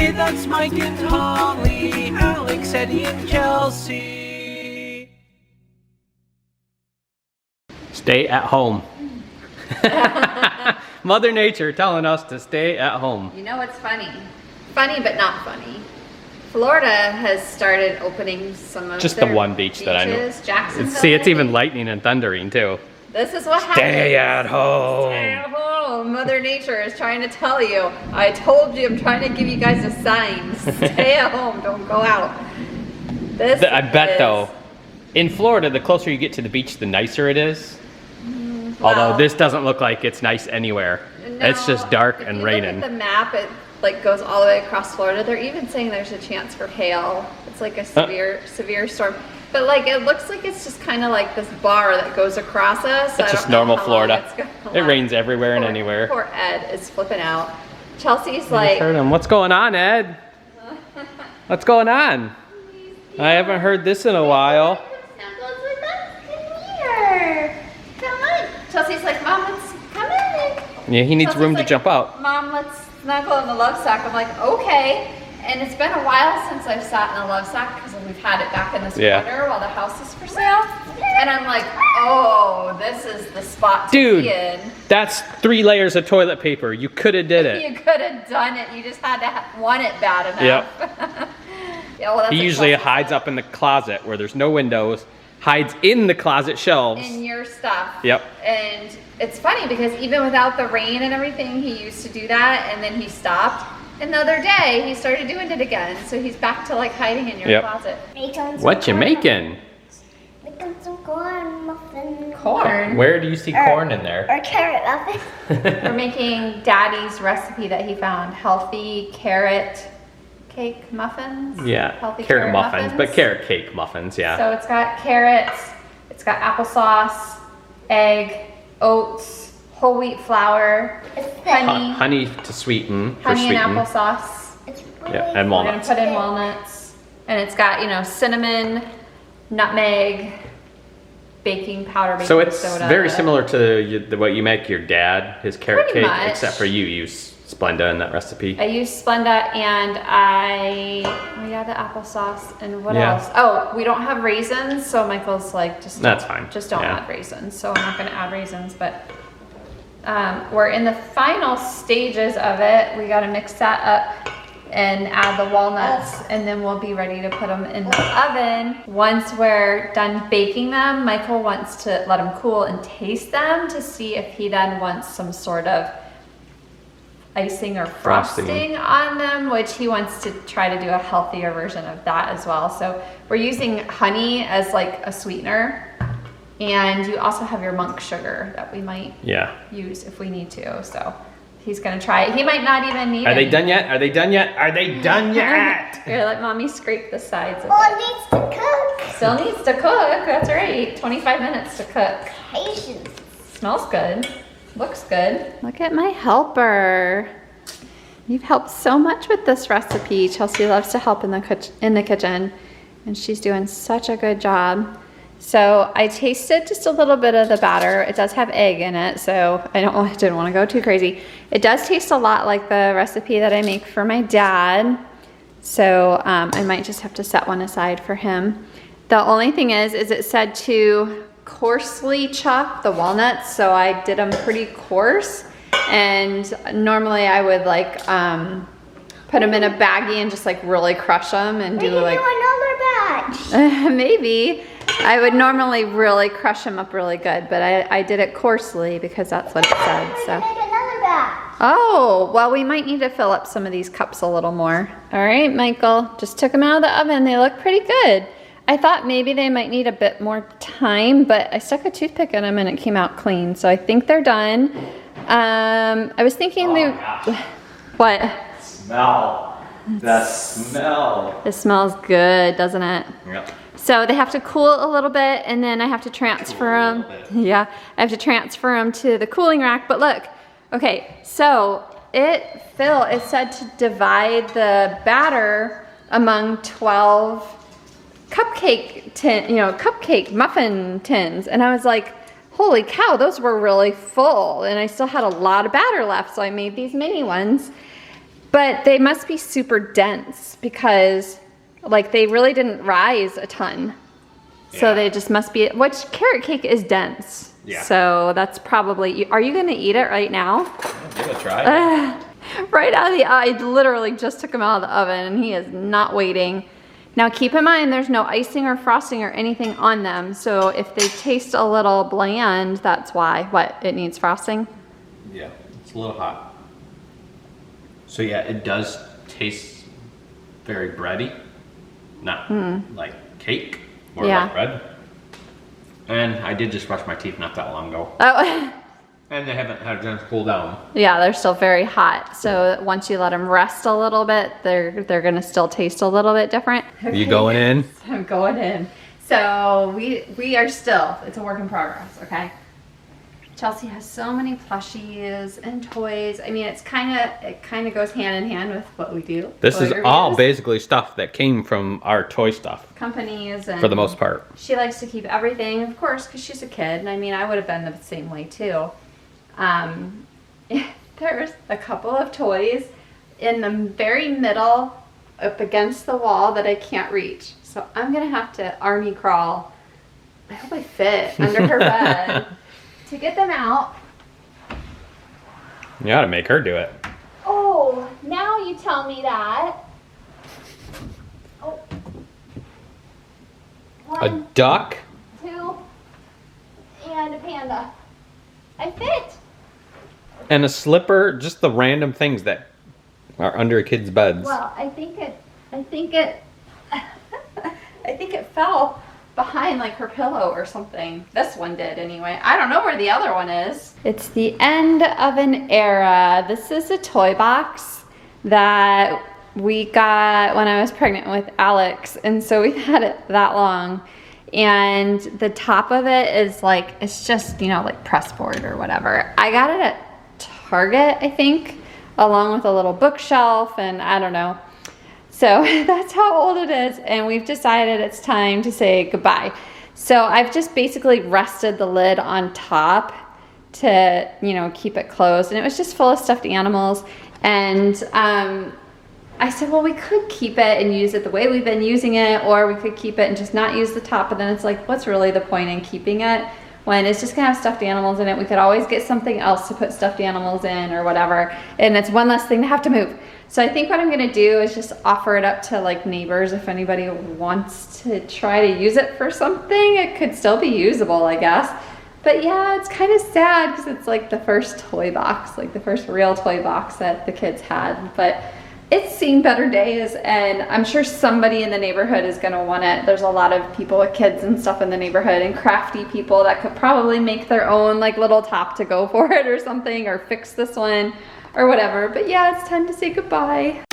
Hey, that's Mike and Holly, Alex, Eddie, and Chelsea. Stay at home. Mother Nature telling us to stay at home. You know what's funny? Funny but not funny. Florida has started opening some of just their the one beach that I know. Jacksonville. See, it's even lightning and thundering too. This is what happens. Stay at home. Stay at home. Mother Nature is trying to tell you. I told you, I'm trying to give you guys a sign. Stay at home, don't go out. I bet though, in Florida, the closer you get to the beach, the nicer it is. Well, although this doesn't look like it's nice anywhere. No, it's just dark and if you raining. look at the map, it like goes all the way across Florida. They're even saying there's a chance for hail. It's like a severe storm. But like it looks like it's just kind of like this bar that goes across us. It's just normal Florida. It rains everywhere and anywhere. Poor Ed is flipping out. Chelsea's like, heard him. What's going on, Ed? What's going on? I haven't heard this in a while. Chelsea's like, Mom, let's come in. Yeah, he needs Chelsea's room like, to jump out. Mom, let's snuggle in the love sack. I'm like, okay. And it's been a while since I've sat in a love sack because we've had it back in this corner while the house is for sale. And I'm like, oh, this is the spot to be in. That's 3 layers of toilet paper. You could have did it. You could have done it. You just had to want it bad enough. Yep. Yeah, well, that's he usually hides up in the closet where there's no windows. Hides in the closet shelves. In your stuff. Yep. And it's funny because even without the rain and everything, he used to do that and then he stopped. And the other day, he started doing it again. So he's back to like hiding in your closet. What you making? Making some corn muffins. Corn? Where do you see corn in there? Or carrot muffins. We're making Daddy's recipe that he found. Healthy carrot cake muffins. Yeah, Healthy carrot muffins, but carrot cake muffins, yeah. So it's got carrots, it's got applesauce, egg, oats, whole wheat flour, honey. Honey to sweeten, Honey and applesauce. It's really yeah, and walnuts. We're gonna put in walnuts. And it's got, you know, cinnamon, nutmeg, baking powder, baking soda. So it's very similar to what you make your dad, his carrot Pretty cake, much. except for you use Splenda in that recipe. I use Splenda and the applesauce and what else? Oh, we don't have raisins, so Michael's like, that's fine. Just don't add raisins. So I'm not gonna add raisins, but we're in the final stages of it. We gotta mix that up and add the walnuts, and then we'll be ready to put them in the oven. Once we're done baking them, Michael wants to let them cool and taste them to see if he then wants some sort of icing or frosting on them, which he wants to try to do a healthier version of that as well. So we're using honey as like a sweetener, and you also have your monk sugar that we might use if we need to. So he's gonna try it. He might not even need it. Are they done yet? Are they done yet? Are they done yet? Here, let mommy scrape the sides of it needs to cook. Still needs to cook, that's right. 25 minutes to cook. Patience. Smells good. Looks good. Look at my helper. You've helped so much with this recipe. Chelsea loves to help in the kitchen, and she's doing such a good job. So I tasted just a little bit of the batter. It does have egg in it, so I didn't want to go too crazy. It does taste a lot like the recipe that I make for my dad. So I might just have to set one aside for him. The only thing is it said to coarsely chop the walnuts, so I did them pretty coarse, and normally I would like put them in a baggie and just like really crush them and do like another batch. maybe I would normally really crush them up really good, but I did it coarsely because that's what it said. So make another batch. Oh, well, we might need to fill up some of these cups a little more. All right, Michael, just took them out of the oven. They look pretty good. I thought maybe they might need a bit more time, but I stuck a toothpick in them and it came out clean. So I think they're done. I was thinking what? Smell. That smell. It smells good, doesn't it? Yep. So they have to cool a little bit, and then I have to transfer them. Yeah, I have to transfer them to the cooling rack. But look, okay, so it said to divide the batter among 12 cupcake muffin tins, and I was like, holy cow, those were really full, and I still had a lot of batter left, so I made these mini ones. But they must be super dense because like they really didn't rise a ton. So they just must be, which carrot cake is dense. Yeah. So that's probably, are you gonna eat it right now? Give it a try. Right out of the, I literally just took him out of the oven and he is not waiting. Now keep in mind there's no icing or frosting or anything on them. So if they taste a little bland, that's why. What, it needs frosting? Yeah, it's a little hot. So yeah, it does taste very bready. Not like cake. More like bread. And I did just brush my teeth not that long ago. Oh. And they haven't had a chance to cool down. Yeah, they're still very hot. So once you let them rest a little bit, they're gonna still taste a little bit different. Are you going in? I'm going in. So we are still, it's a work in progress, okay? Chelsea has so many plushies and toys. I mean, it kind of goes hand in hand with what we do. This is all basically stuff that came from our toy stuff. Companies and for the most part. She likes to keep everything, of course, because she's a kid. And I mean, I would have been the same way too. There's a couple of toys in the very middle up against the wall that I can't reach. So I'm gonna have to army crawl. I hope I fit under her bed. To get them out. You ought to make her do it. Oh, now you tell me that. Oh. A duck? 2, and a panda. I fit. And a slipper, just the random things that are under a kid's beds. Well, I think it fell behind like her pillow or something. This one did anyway. I don't know where the other one is. It's the end of an era. This is a toy box that we got when I was pregnant with Alex. And so we've had it that long. And the top of it is like, it's just, you know, like press board or whatever. I got it at Target, I think, along with a little bookshelf and I don't know. So that's how old it is, and we've decided it's time to say goodbye. So I've just basically rested the lid on top to, you know, keep it closed, and it was just full of stuffed animals. And I said, well, we could keep it and use it the way we've been using it, or we could keep it and just not use the top. But then it's like, what's really the point in keeping it when it's just gonna have stuffed animals in it? We could always get something else to put stuffed animals in or whatever, and it's one less thing to have to move. So I think what I'm gonna do is just offer it up to like neighbors if anybody wants to try to use it for something. It could still be usable, I guess. But yeah, it's kind of sad because it's like the first toy box, like the first real toy box that the kids had. But it's seen better days, and I'm sure somebody in the neighborhood is gonna want it. There's a lot of people with kids and stuff in the neighborhood, and crafty people that could probably make their own like little top to go for it or something, or fix this one or whatever. But yeah, it's time to say goodbye.